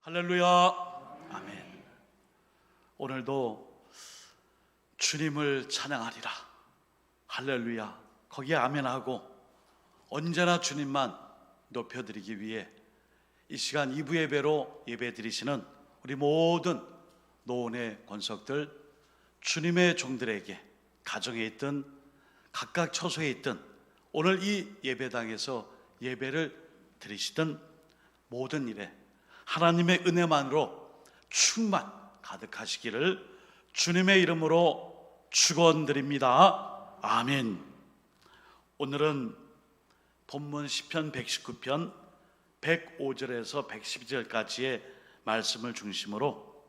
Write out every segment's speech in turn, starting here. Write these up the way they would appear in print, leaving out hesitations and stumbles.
할렐루야. 아멘. 오늘도 주님을 찬양하리라. 할렐루야. 거기에 아멘하고 언제나 주님만 높여드리기 위해 이 시간 2부 예배로 예배드리시는 우리 모든 노원의 권속들, 주님의 종들에게 가정에 있든 각각 처소에 있든 오늘 이 예배당에서 예배를 드리시던 모든 일에 하나님의 은혜만으로 충만 가득하시기를 주님의 이름으로 축원드립니다. 아멘. 오늘은 본문 시편 119편 105절에서 112절까지의 말씀을 중심으로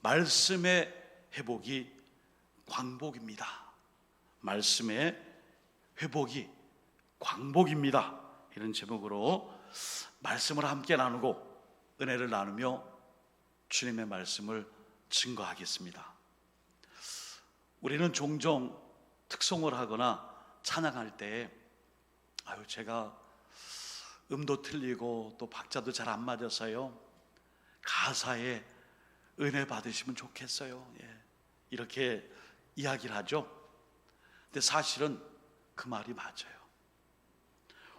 말씀의 회복이 광복입니다. 말씀의 회복이 광복입니다. 이런 제목으로 말씀을 함께 나누고 은혜를 나누며 주님의 말씀을 증거하겠습니다. 우리는 종종 특송을 하거나 찬양할 때 제가 음도 틀리고 또 박자도 잘 안 맞아서요, 가사에 은혜 받으시면 좋겠어요, 이렇게 이야기를 하죠. 근데 사실은 그 말이 맞아요.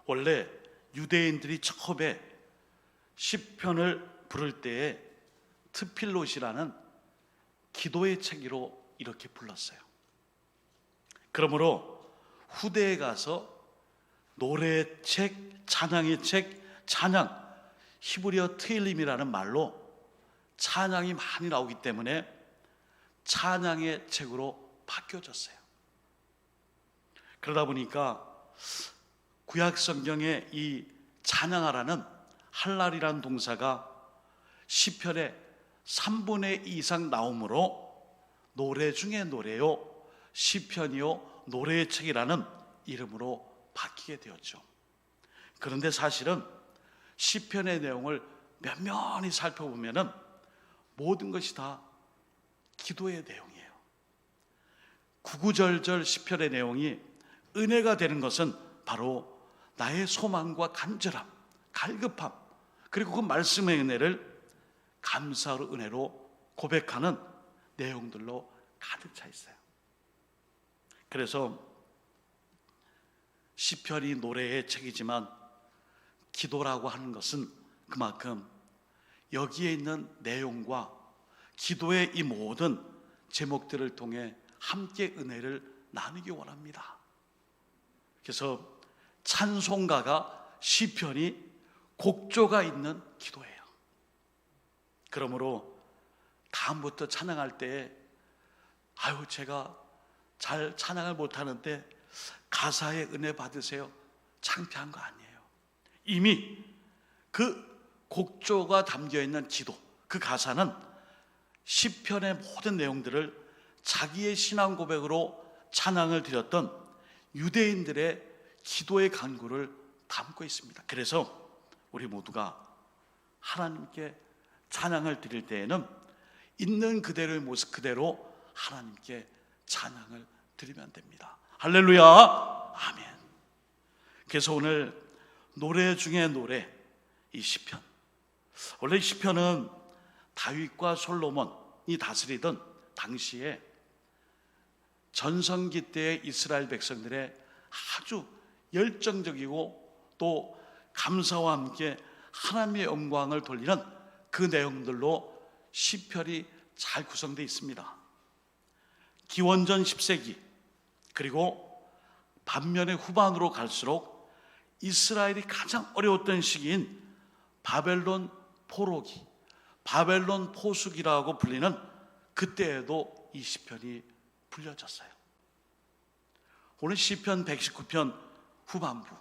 원래 유대인들이 처음에 시편을 부를 때에 트필롯이라는 기도의 책으로 이렇게 불렀어요. 그러므로 후대에 가서 노래의 책, 찬양의 책, 찬양, 히브리어 트일림이라는 말로 찬양이 많이 나오기 때문에 찬양의 책으로 바뀌어졌어요. 그러다 보니까 구약 성경에 이 찬양하라는 할랄이라는 동사가 시편의 3분의 2 이상 나오므로 노래 중에 노래요, 시편이요, 노래의 책이라는 이름으로 바뀌게 되었죠. 그런데 사실은 시편의 내용을 면면히 살펴보면 모든 것이 다 기도의 내용이에요. 구구절절 시편의 내용이 은혜가 되는 것은 바로 나의 소망과 간절함, 갈급함, 그리고 그 말씀의 은혜를 감사로 은혜로 고백하는 내용들로 가득 차 있어요. 그래서 시편이 노래의 책이지만 기도라고 하는 것은 그만큼 여기에 있는 내용과 기도의 이 모든 제목들을 통해 함께 은혜를 나누기 원합니다. 그래서 찬송가가, 시편이 곡조가 있는 기도예요. 그러므로 다음부터 찬양할 때 제가 잘 찬양을 못하는데 가사에 은혜 받으세요, 창피한 거 아니에요. 이미 그 곡조가 담겨있는 기도, 그 가사는 시편의 모든 내용들을 자기의 신앙 고백으로 찬양을 드렸던 유대인들의 기도의 간구를 담고 있습니다. 그래서 우리 모두가 하나님께 찬양을 드릴 때에는 있는 그대로의 모습 그대로 하나님께 찬양을 드리면 됩니다. 할렐루야. 아멘. 그래서 오늘 노래 중에 노래, 이 시편, 원래 이 시편은 다윗과 솔로몬이 다스리던 당시에 전성기 때의 이스라엘 백성들의 아주 열정적이고 또 감사와 함께 하나님의 영광을 돌리는 그 내용들로 시편이 잘 구성되어 있습니다. 기원전 10세기 그리고 반면에 후반으로 갈수록 이스라엘이 가장 어려웠던 시기인 바벨론 포로기, 바벨론 포수기라고 불리는 그때에도 이 시편이 불려졌어요. 오늘 시편 119편 후반부,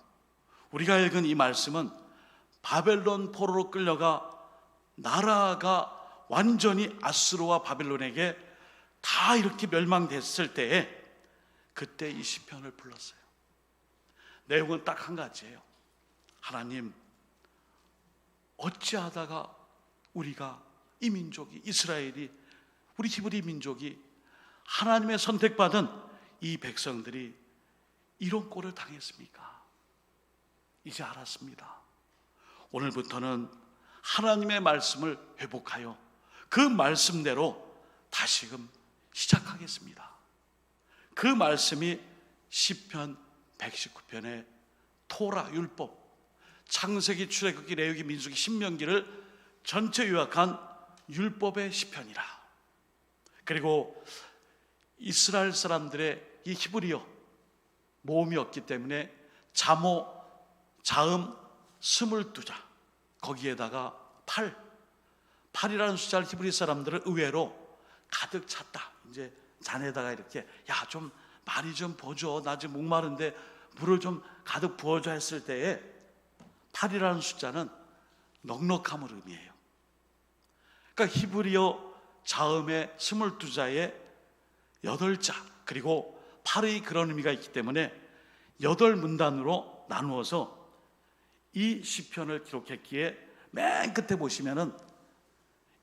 우리가 읽은 이 말씀은 바벨론 포로로 끌려가 나라가 완전히 아수르와 바벨론에게 다 이렇게 멸망됐을 때에 그때 이 시편을 불렀어요. 내용은 딱 한 가지예요. 하나님, 어찌하다가 우리가 이 민족이, 이스라엘이, 우리 히브리 민족이, 하나님의 선택받은 이 백성들이 이런 꼴을 당했습니까? 이제 알았습니다. 오늘부터는 하나님의 말씀을 회복하여 그 말씀대로 다시금 시작하겠습니다. 그 말씀이 시편 119편의 토라 율법, 창세기, 출애굽기, 레위기, 민수기, 신명기를 전체 요약한 율법의 시편이라. 그리고 이스라엘 사람들의 이 히브리어 모음이 없기 때문에 자모, 자음 22자, 거기에다가 8이라는 숫자를 히브리 사람들은 의외로 가득 찼다. 이제 잔에다가 이렇게 야, 좀 많이 좀 부어줘, 나 지금 목마른데 물을 좀 가득 부어줘 했을 때에 8이라는 숫자는 넉넉함을 의미해요. 그러니까 히브리어 자음의 22자에 8자 그리고 8의 그런 의미가 있기 때문에 8문단으로 나누어서 이 시편을 기록했기에 맨 끝에 보시면은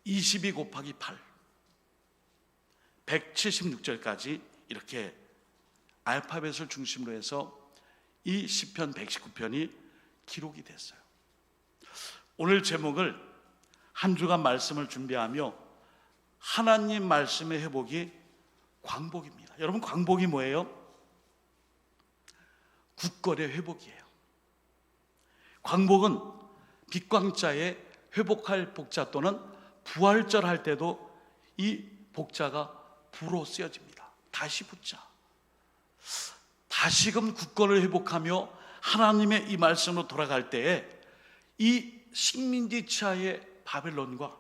22 곱하기 8 176절까지 이렇게 알파벳을 중심으로 해서 이 시편 119편이 기록이 됐어요. 오늘 제목을 한 주간 말씀을 준비하며 하나님 말씀의 회복이 광복입니다. 여러분, 광복이 뭐예요? 국거래 회복이에요. 광복은 빛광자에 회복할 복자 또는 부활절 할 때도 이 복자가 부로 쓰여집니다. 다시 붙자. 다시금 국권을 회복하며 하나님의 이 말씀으로 돌아갈 때에 이 식민지 치하의 바벨론과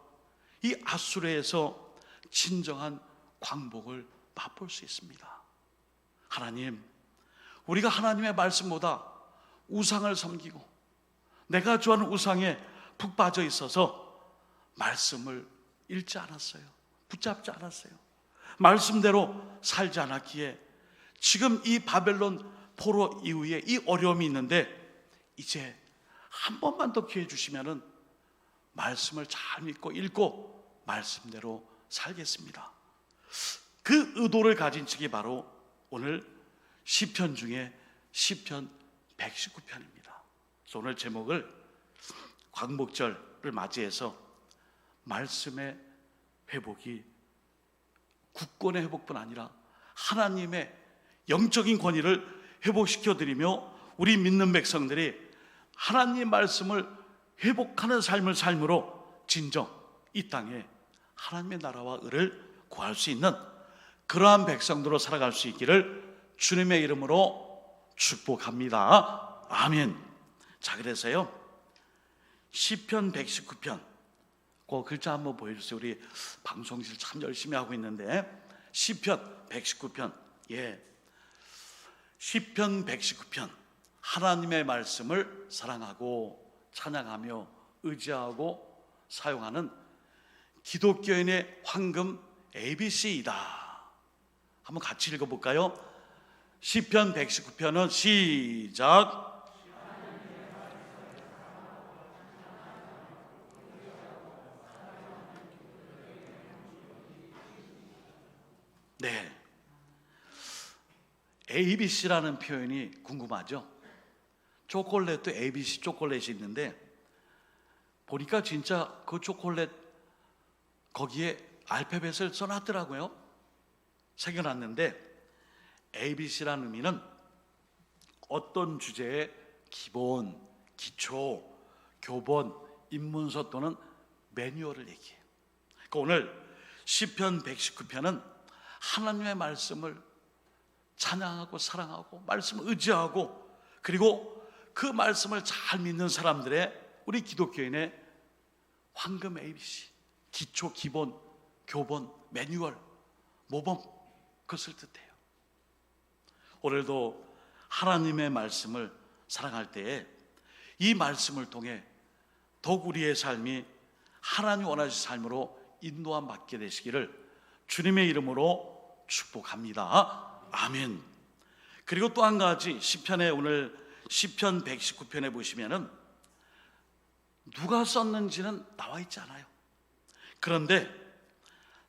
이 아수르에서 진정한 광복을 맛볼 수 있습니다. 하나님, 우리가 하나님의 말씀보다 우상을 섬기고 내가 좋아하는 우상에 푹 빠져 있어서 말씀을 읽지 않았어요. 붙잡지 않았어요. 말씀대로 살지 않았기에 지금 이 바벨론 포로 이후에 이 어려움이 있는데, 이제 한 번만 더 기회 주시면은 말씀을 잘 믿고 읽고 말씀대로 살겠습니다. 그 의도를 가진 책이 바로 오늘 시편 중에 시편 119편입니다. 그래서 오늘 제목을 광복절을 맞이해서 말씀의 회복이 국권의 회복뿐 아니라 하나님의 영적인 권위를 회복시켜드리며 우리 믿는 백성들이 하나님의 말씀을 회복하는 삶을 삶으로 진정 이 땅에 하나님의 나라와 의를 구할 수 있는 그러한 백성들로 살아갈 수 있기를 주님의 이름으로 축복합니다. 아멘. 자, 그래서요 시편 119편 그 글자 한번 보여주세요. 우리 방송실 참 열심히 하고 있는데 시편 119편, 시편 119편, 하나님의 말씀을 사랑하고 찬양하며 의지하고 사용하는 기독교인의 황금 ABC이다. 한번 같이 읽어볼까요? 시편 119편은 시작. 네, ABC라는 표현이 궁금하죠? 초콜릿도 ABC 초콜릿이 있는데 보니까 진짜 그 초콜릿 거기에 알파벳을 써놨더라고요. 새겨놨는데 ABC라는 의미는 어떤 주제의 기본, 기초, 교본, 입문서 또는 매뉴얼을 얘기해요. 그러니까 오늘 시편 119편은 하나님의 말씀을 찬양하고 사랑하고 말씀을 의지하고 그리고 그 말씀을 잘 믿는 사람들의 우리 기독교인의 황금 ABC, 기초, 기본, 교본, 매뉴얼, 모범, 그것을 뜻해요. 오늘도 하나님의 말씀을 사랑할 때에 이 말씀을 통해 더욱 우리의 삶이 하나님 원하시는 삶으로 인도함 받게 되시기를 주님의 이름으로 축복합니다. 아멘. 그리고 또 한 가지 시편에 오늘 시편 119편에 보시면은 누가 썼는지는 나와 있지 않아요. 그런데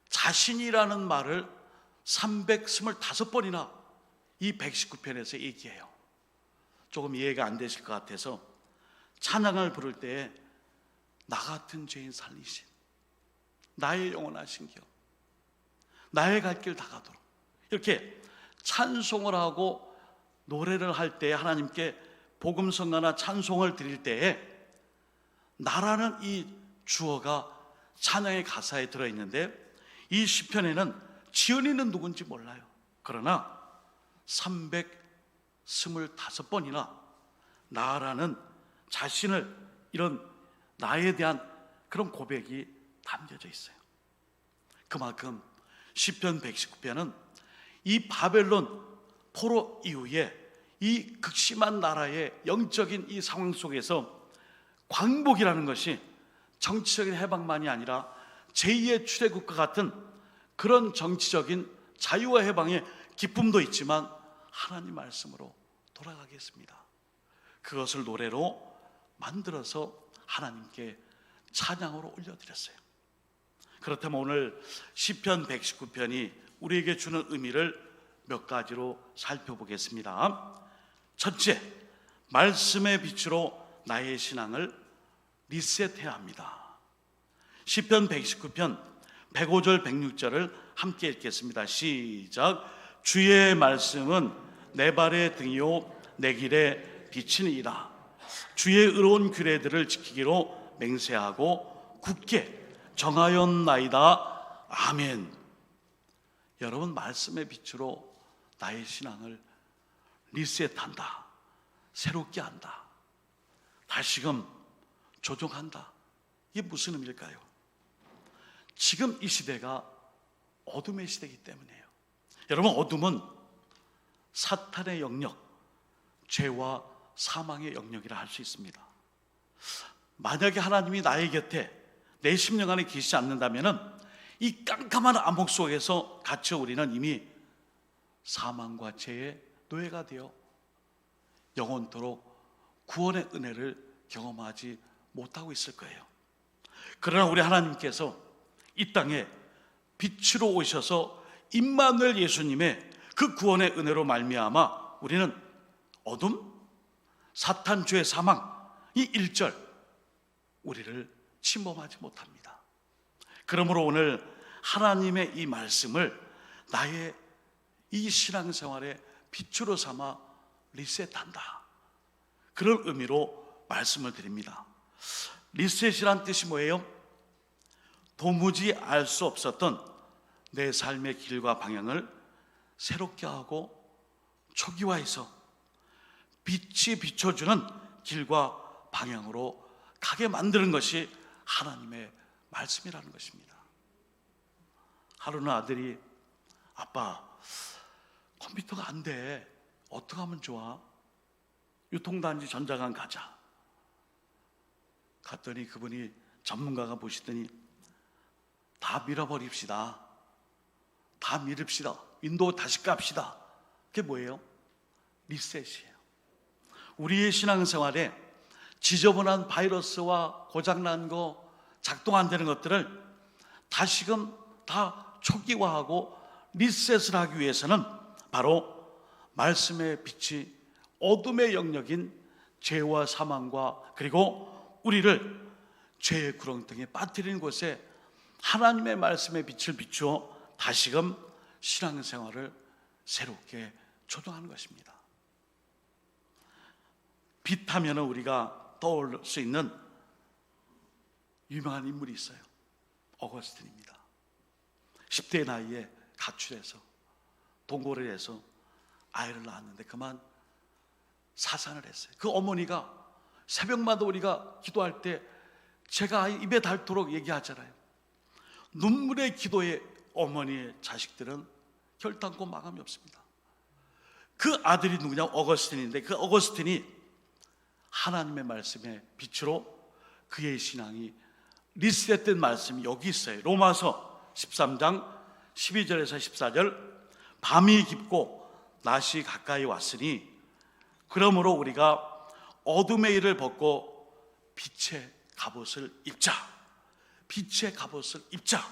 자신이라는 말을 325번이나 이 119편에서 얘기해요. 조금 이해가 안 되실 것 같아서 찬양을 부를 때에 나 같은 죄인 살리신, 나의 영원하신 겨, 나의 갈 길 다 가도록, 이렇게 찬송을 하고 노래를 할 때, 하나님께 복음성가나 찬송을 드릴 때에 나라는 이 주어가 찬양의 가사에 들어있는데, 이 시편에는 지은이는 누군지 몰라요. 그러나 325번이나 나라는 자신을, 이런 나에 대한 그런 고백이 담겨져 있어요. 그만큼 시편 119편은 이 바벨론 포로 이후에 이 극심한 나라의 영적인 이 상황 속에서 광복이라는 것이 정치적인 해방만이 아니라 제2의 출애굽과 같은 그런 정치적인 자유와 해방의 기쁨도 있지만 하나님 말씀으로 돌아가겠습니다. 그것을 노래로 만들어서 하나님께 찬양으로 올려드렸어요. 그렇다면 오늘 시편 119편이 우리에게 주는 의미를 몇 가지로 살펴보겠습니다. 첫째, 말씀의 빛으로 나의 신앙을 리셋해야 합니다. 시편 119편 105절 106절을 함께 읽겠습니다. 시작. 주의 말씀은 내 발의 등이요 내 길에 비치니이다. 주의 의로운 규례들을 지키기로 맹세하고 굳게 정하였나이다. 아멘. 여러분, 말씀의 빛으로 나의 신앙을 리셋한다, 새롭게 한다, 다시금 조정한다. 이게 무슨 의미일까요? 지금 이 시대가 어둠의 시대이기 때문이에요. 여러분, 어둠은 사탄의 영역, 죄와 사망의 영역이라 할 수 있습니다. 만약에 하나님이 나의 곁에 내 심령 안에 계시지 않는다면 이 깜깜한 암흑 속에서 갇혀 우리는 이미 사망과 죄의 노예가 되어 영원토록 구원의 은혜를 경험하지 못하고 있을 거예요. 그러나 우리 하나님께서 이 땅에 빛으로 오셔서 임마누엘 예수님의 그 구원의 은혜로 말미암아 우리는 어둠, 사탄, 죄, 사망, 이 일절 우리를 침범하지 못합니다. 그러므로 오늘 하나님의 이 말씀을 나의 이 신앙생활의 빛으로 삼아 리셋한다, 그런 의미로 말씀을 드립니다. 리셋이란 뜻이 뭐예요? 도무지 알 수 없었던 내 삶의 길과 방향을 새롭게 하고 초기화해서 빛이 비춰주는 길과 방향으로 가게 만드는 것이 하나님의 말씀이라는 것입니다. 하루는 아들이, 아빠, 컴퓨터가 안 돼. 어떻게 하면 좋아? 유통단지 전자관 가자. 갔더니 그분이, 전문가가 보시더니, 다 밀어버립시다. 다 밀읍시다. 윈도우 다시 깝시다. 그게 뭐예요? 리셋이에요. 우리의 신앙생활에 지저분한 바이러스와 고장난 거, 작동 안 되는 것들을 다시금 다 초기화하고 리셋을 하기 위해서는 바로 말씀의 빛이 어둠의 영역인 죄와 사망과 그리고 우리를 죄의 구렁텅이에 빠뜨리는 곳에 하나님의 말씀의 빛을 비추어 다시금 신앙생활을 새롭게 조정하는 것입니다. 빛하면 우리가 떠올 수 있는 유명한 인물이 있어요. 어거스틴입니다. 10대 나이에 가출해서 동거를 해서 아이를 낳았는데 그만 사산을 했어요. 그 어머니가 새벽마다 우리가 기도할 때 제가 아이 입에 닳도록 얘기하잖아요. 눈물의 기도에 어머니의 자식들은 결단코 마감이 없습니다. 그 아들이 누구냐? 어거스틴인데 그 어거스틴이 하나님의 말씀의 빛으로 그의 신앙이 리셋된 말씀이 여기 있어요. 로마서 13장 12절에서 14절. 밤이 깊고 낮이 가까이 왔으니 그러므로 우리가 어둠의 일을 벗고 빛의 갑옷을 입자. 빛의 갑옷을 입자.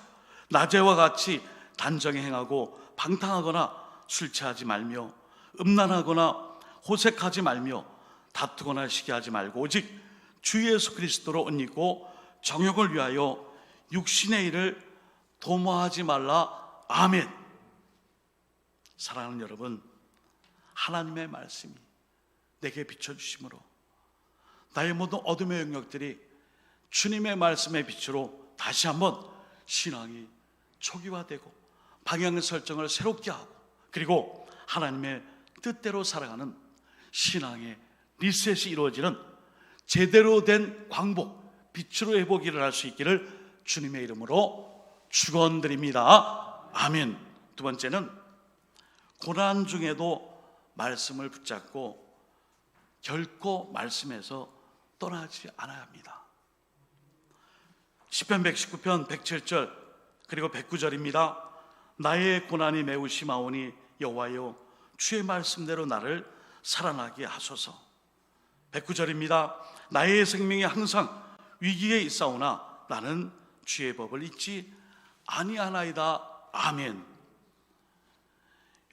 낮에와 같이 단정히 행하고 방탕하거나 술 취하지 말며 음란하거나 호색하지 말며 다투거나 시기하지 말고 오직 주 예수 그리스도로 옷 입고 정욕을 위하여 육신의 일을 도모하지 말라. 아멘. 사랑하는 여러분, 하나님의 말씀이 내게 비춰주심으로 나의 모든 어둠의 영역들이 주님의 말씀의 빛으로 다시 한번 신앙이 초기화되고 방향 설정을 새롭게 하고, 그리고 하나님의 뜻대로 살아가는 신앙의 리셋이 이루어지는 제대로 된 광복, 빛으로 회복이 일어날 수 있기를 주님의 이름으로 축원드립니다. 아멘. 두 번째는 고난 중에도 말씀을 붙잡고 결코 말씀에서 떠나지 않아야 합니다. 시편 119편 107절 그리고 109절입니다. 나의 고난이 매우 심하오니 여호와여 주의 말씀대로 나를 살아나게 하소서. 109절입니다. 나의 생명이 항상 위기에 있사오나 나는 주의 법을 잊지 아니하나이다. 아멘.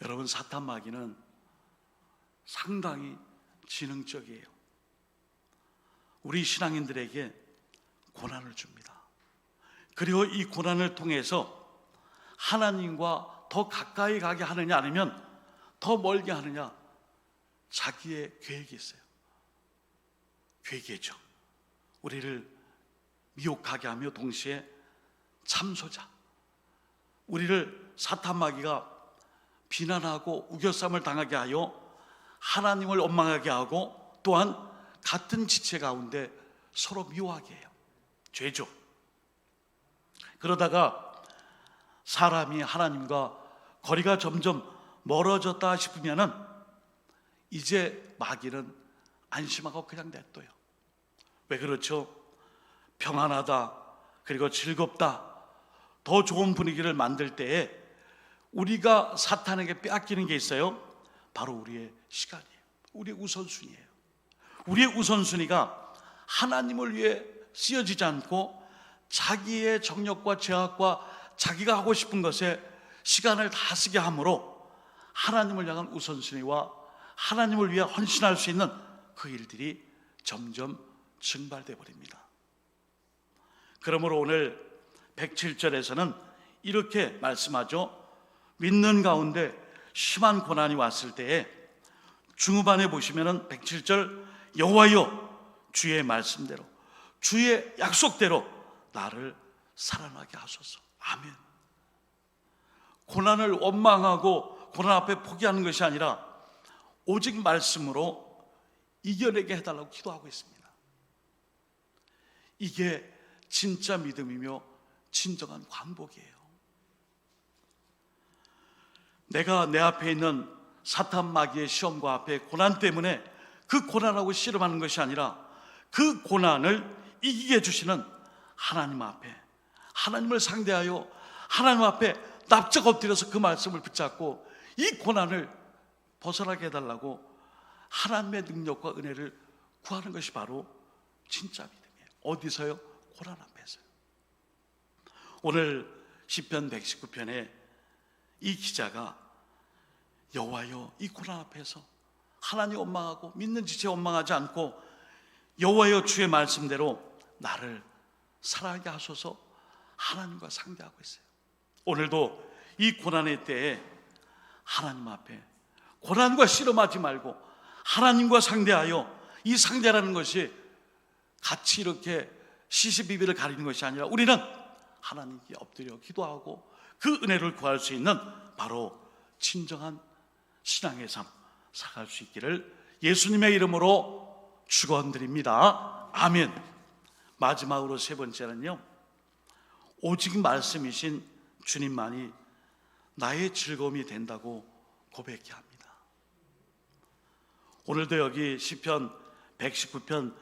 여러분, 사탄 마귀는 상당히 지능적이에요. 우리 신앙인들에게 고난을 줍니다. 그리고 이 고난을 통해서 하나님과 더 가까이 가게 하느냐 아니면 더 멀게 하느냐, 자기의 계획이 있어요. 괴계죠. 우리를 미혹하게 하며 동시에 참소자, 우리를 사탄 마귀가 비난하고 우겨쌈을 당하게 하여 하나님을 원망하게 하고, 또한 같은 지체 가운데 서로 미워하게 해요. 죄죠. 그러다가 사람이 하나님과 거리가 점점 멀어졌다 싶으면은 이제 마귀는 안심하고 그냥 냅둬요. 왜 그렇죠? 평안하다, 그리고 즐겁다, 더 좋은 분위기를 만들 때에 우리가 사탄에게 빼앗기는 게 있어요. 바로 우리의 시간이에요. 우리의 우선순위예요. 우리의 우선순위가 하나님을 위해 쓰여지지 않고 자기의 정욕과 죄악과 자기가 하고 싶은 것에 시간을 다 쓰게 함으로 하나님을 향한 우선순위와 하나님을 위해 헌신할 수 있는 그 일들이 점점 증발돼 버립니다. 그러므로 오늘 107절에서는 이렇게 말씀하죠. 믿는 가운데 심한 고난이 왔을 때에 중후반에 보시면은 107절 여호와여 주의 말씀대로 주의 약속대로 나를 살아나게 하소서. 아멘. 고난을 원망하고 고난 앞에 포기하는 것이 아니라 오직 말씀으로 이겨내게 해달라고 기도하고 있습니다. 이게 진짜 믿음이며 진정한 광복이에요. 내가 내 앞에 있는 사탄 마귀의 시험과 앞에 고난 때문에 그 고난하고 씨름하는 것이 아니라 그 고난을 이기게 해주시는 하나님 앞에, 하나님을 상대하여 하나님 앞에 납작 엎드려서 그 말씀을 붙잡고 이 고난을 벗어나게 해달라고 하나님의 능력과 은혜를 구하는 것이 바로 진짜 믿음이에요. 어디서요? 고난 앞에서요. 오늘 시편 119편에 이 기자가 여호와여 이 고난 앞에서 하나님 원망하고 믿는 지체 원망하지 않고 여호와여 주의 말씀대로 나를 살아가게 하소서 하나님과 상대하고 있어요. 오늘도 이 고난의 때에 하나님 앞에 고난과 씨름하지 말고 하나님과 상대하여, 이 상대라는 것이 같이 이렇게 시시비비를 가리는 것이 아니라 우리는 하나님께 엎드려 기도하고 그 은혜를 구할 수 있는 바로 진정한 신앙의 삶 살아갈 수 있기를 예수님의 이름으로 축원드립니다. 아멘. 마지막으로 세 번째는요, 오직 말씀이신 주님만이 나의 즐거움이 된다고 고백해야 합니다. 오늘도 여기 시편 119편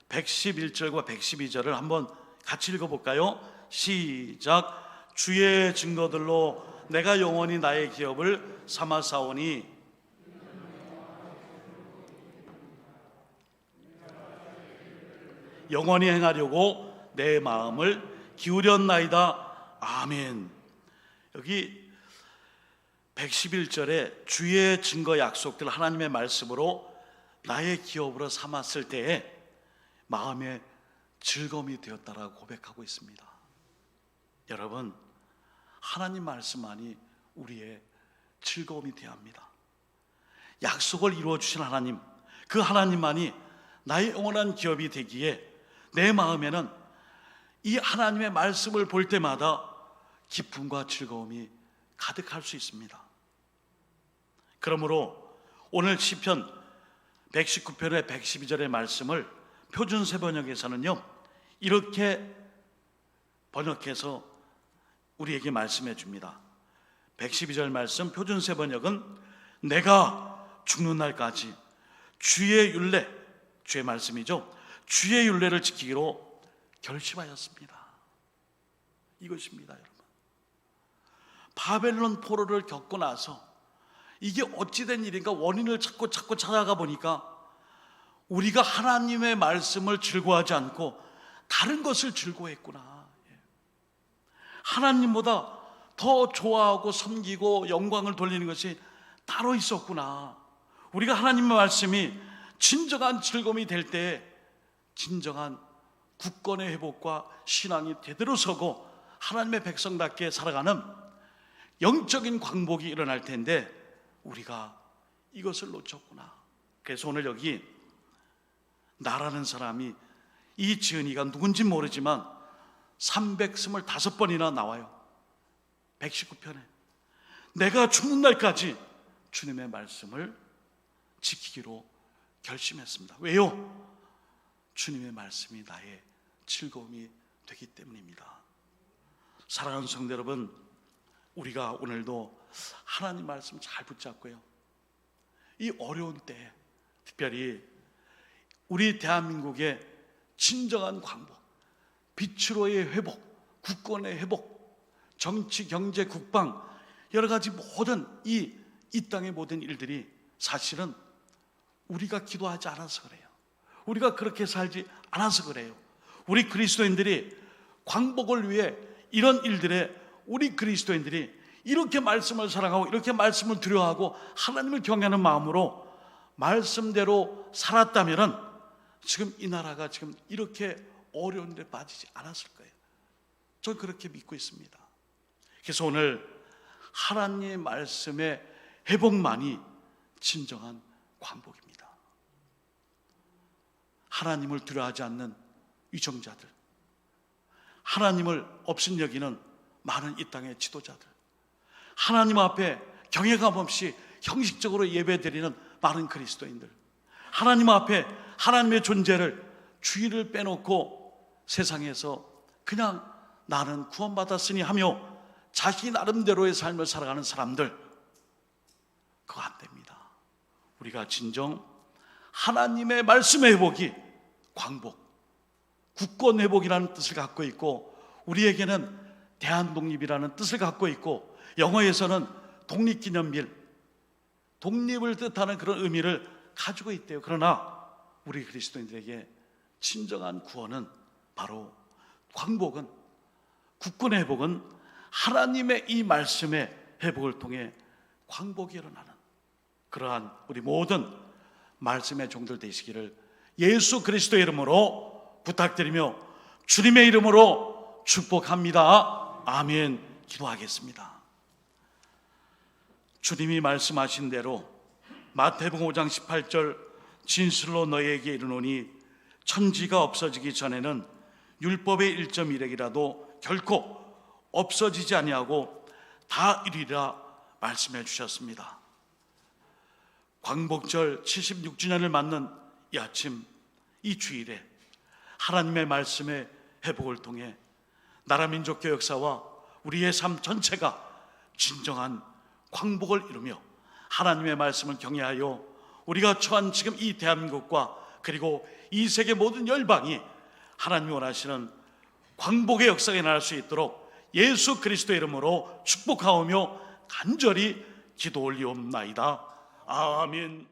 111절과 112절을 한번 같이 읽어볼까요? 시작. 주의 증거들로 내가 영원히 나의 기업을 삼아사오니 영원히 행하려고 내 마음을 기울였나이다. 아멘. 여기 111절에 주의 증거 약속들 하나님의 말씀으로 나의 기업으로 삼았을 때에 마음에 즐거움이 되었다라고 고백하고 있습니다. 여러분, 하나님 말씀만이 우리의 즐거움이 되어야 합니다. 약속을 이루어 주신 하나님, 그 하나님만이 나의 영원한 기업이 되기에 내 마음에는 이 하나님의 말씀을 볼 때마다 기쁨과 즐거움이 가득할 수 있습니다. 그러므로 오늘 시편 119편의 112절의 말씀을 표준세 번역에서는요, 이렇게 번역해서 우리에게 말씀해 줍니다. 112절 말씀 표준세 번역은 내가 죽는 날까지 주의 율례, 주의 말씀이죠, 주의 율례를 지키기로 결심하였습니다. 이것입니다. 여러분, 바벨론 포로를 겪고 나서 이게 어찌된 일인가 원인을 찾고 찾아가 보니까 우리가 하나님의 말씀을 즐거워하지 않고 다른 것을 즐거워했구나. 하나님보다 더 좋아하고 섬기고 영광을 돌리는 것이 따로 있었구나. 우리가 하나님의 말씀이 진정한 즐거움이 될 때 진정한 굳건의 회복과 신앙이 제대로 서고 하나님의 백성답게 살아가는 영적인 광복이 일어날 텐데 우리가 이것을 놓쳤구나. 그래서 오늘 여기 나라는 사람이, 이 지은이가 누군지 모르지만 325번이나 나와요. 119편에 내가 죽는 날까지 주님의 말씀을 지키기로 결심했습니다. 왜요? 주님의 말씀이 나의 즐거움이 되기 때문입니다. 사랑하는 성도 여러분, 우리가 오늘도 하나님 말씀 잘 붙잡고요, 이 어려운 때에 특별히 우리 대한민국의 진정한 광복, 빛으로의 회복, 국권의 회복, 정치, 경제, 국방, 여러 가지 모든 이 땅의 모든 일들이 사실은 우리가 기도하지 않아서 그래요. 우리가 그렇게 살지 않아서 그래요. 우리 그리스도인들이 광복을 위해 이런 일들에 우리 그리스도인들이 이렇게 말씀을 사랑하고 이렇게 말씀을 두려워하고 하나님을 경외하는 마음으로 말씀대로 살았다면 지금 이 나라가 지금 이렇게 어려운 데 빠지지 않았을 거예요. 저는 그렇게 믿고 있습니다. 그래서 오늘 하나님의 말씀의 회복만이 진정한 광복입니다. 하나님을 두려워하지 않는 위정자들, 하나님을 없인 여기는 많은 이 땅의 지도자들, 하나님 앞에 경외감 없이 형식적으로 예배드리는 많은 그리스도인들, 하나님 앞에 하나님의 존재를, 주의를 빼놓고 세상에서 그냥 나는 구원받았으니 하며 자기 나름대로의 삶을 살아가는 사람들, 그거 안 됩니다. 우리가 진정 하나님의 말씀의 회복이 광복, 국권 회복이라는 뜻을 갖고 있고, 우리에게는 대한독립이라는 뜻을 갖고 있고, 영어에서는 독립기념일, 독립을 뜻하는 그런 의미를 가지고 있대요. 그러나 우리 그리스도인들에게 진정한 구원은, 바로 광복은, 국권의 회복은 하나님의 이 말씀의 회복을 통해 광복이 일어나는 그러한 우리 모든 말씀의 종들 되시기를 예수 그리스도의 이름으로 부탁드리며 주님의 이름으로 축복합니다. 아멘. 기도하겠습니다. 주님이 말씀하신 대로 마태복음 5장 18절 진실로 너희에게 이르노니 천지가 없어지기 전에는 율법의 1.1획이라도 결코 없어지지 아니하고 다 이루리라 말씀해 주셨습니다. 광복절 76주년을 맞는 이 아침, 이 주일에 하나님의 말씀의 회복을 통해 나라 민족교 역사와 우리의 삶 전체가 진정한 광복을 이루며 하나님의 말씀을 경외하여 우리가 처한 지금 이 대한민국과 그리고 이 세계 모든 열방이 하나님이 원하시는 광복의 역사가 일어날 수 있도록 예수 그리스도의 이름으로 축복하오며 간절히 기도 올리옵나이다. 아멘.